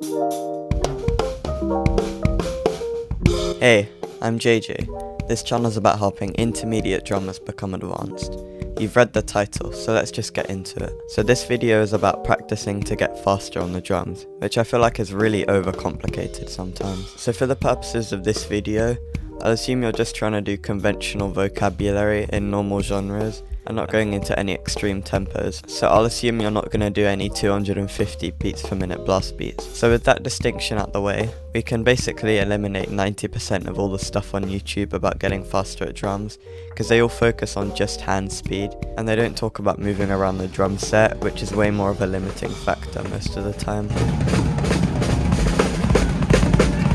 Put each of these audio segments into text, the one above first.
Hey, I'm JJ. This channel is about helping intermediate drummers become advanced. You've read the title, so let's just get into it. So this video is about practicing to get faster on the drums, which I feel like is really overcomplicated sometimes. So for the purposes of this video, I'll assume you're just trying to do conventional vocabulary in normal genres and not going into any extreme tempos. So I'll assume you're not going to do any 250 beats per minute blast beats. So with that distinction out the way, we can basically eliminate 90% of all the stuff on YouTube about getting faster at drums, because they all focus on just hand speed and they don't talk about moving around the drum set, which is way more of a limiting factor most of the time.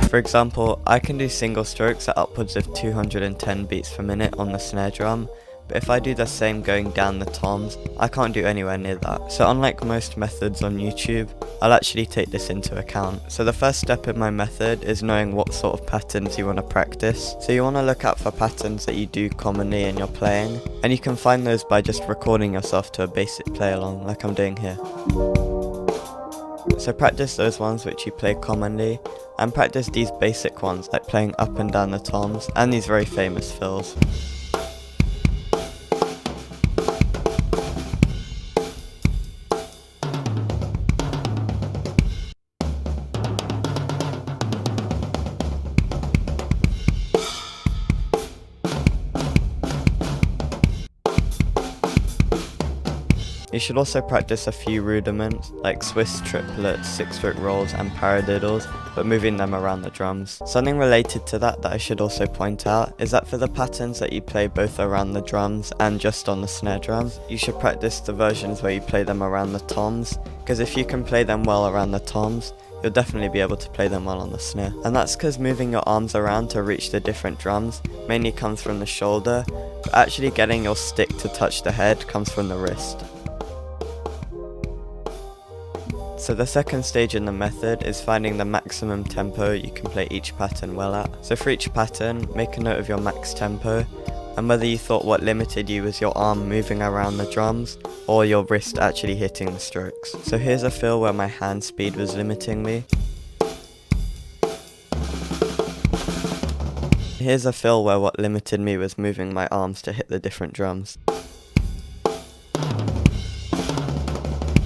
For example, I can do single strokes at upwards of 210 beats per minute on the snare drum, but if I do the same going down the toms, I can't do anywhere near that. So unlike most methods on YouTube, I'll actually take this into account. So the first step in my method is knowing what sort of patterns you want to practice. So you want to look out for patterns that you do commonly in your playing, and you can find those by just recording yourself to a basic play along like I'm doing here. So practice those ones which you play commonly, and practice these basic ones like playing up and down the toms and these very famous fills. You should also practice a few rudiments like Swiss triplets, 6-stroke rolls and paradiddles, but moving them around the drums. Something related to that I should also point out is that for the patterns that you play both around the drums and just on the snare drums, you should practice the versions where you play them around the toms, because if you can play them well around the toms, you'll definitely be able to play them well on the snare. And that's because moving your arms around to reach the different drums mainly comes from the shoulder, but actually getting your stick to touch the head comes from the wrist. So the second stage in the method is finding the maximum tempo you can play each pattern well at. So for each pattern, make a note of your max tempo, and whether you thought what limited you was your arm moving around the drums, or your wrist actually hitting the strokes. So here's a fill where my hand speed was limiting me. Here's a fill where what limited me was moving my arms to hit the different drums.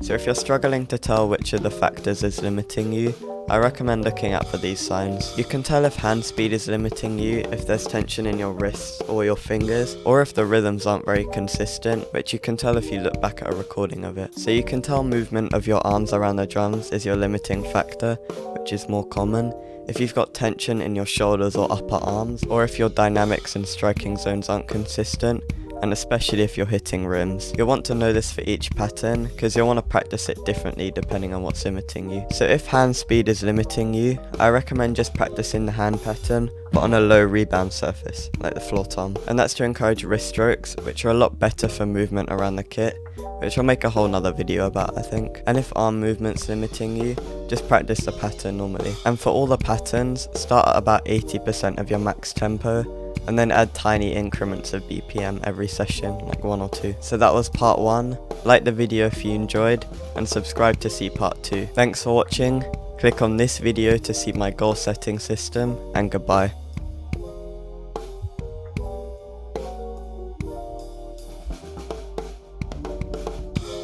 So if you're struggling to tell which of the factors is limiting you, I recommend looking out for these signs. You can tell if hand speed is limiting you if there's tension in your wrists or your fingers, or if the rhythms aren't very consistent, which you can tell if you look back at a recording of it. So you can tell movement of your arms around the drums is your limiting factor, which is more common, if you've got tension in your shoulders or upper arms, or if your dynamics and striking zones aren't consistent, and especially if you're hitting rims. You'll want to know this for each pattern, because you'll want to practice it differently depending on what's limiting you. So if hand speed is limiting you, I recommend just practicing the hand pattern, but on a low rebound surface, like the floor tom. And that's to encourage wrist strokes, which are a lot better for movement around the kit, which I'll make a whole nother video about, I think. And if arm movement's limiting you, just practice the pattern normally. And for all the patterns, start at about 80% of your max tempo, and then add tiny increments of BPM every session, like 1 or 2. So that was part 1. Like the video if you enjoyed, and subscribe to see part 2. Thanks for watching. Click on this video to see my goal setting system, and goodbye.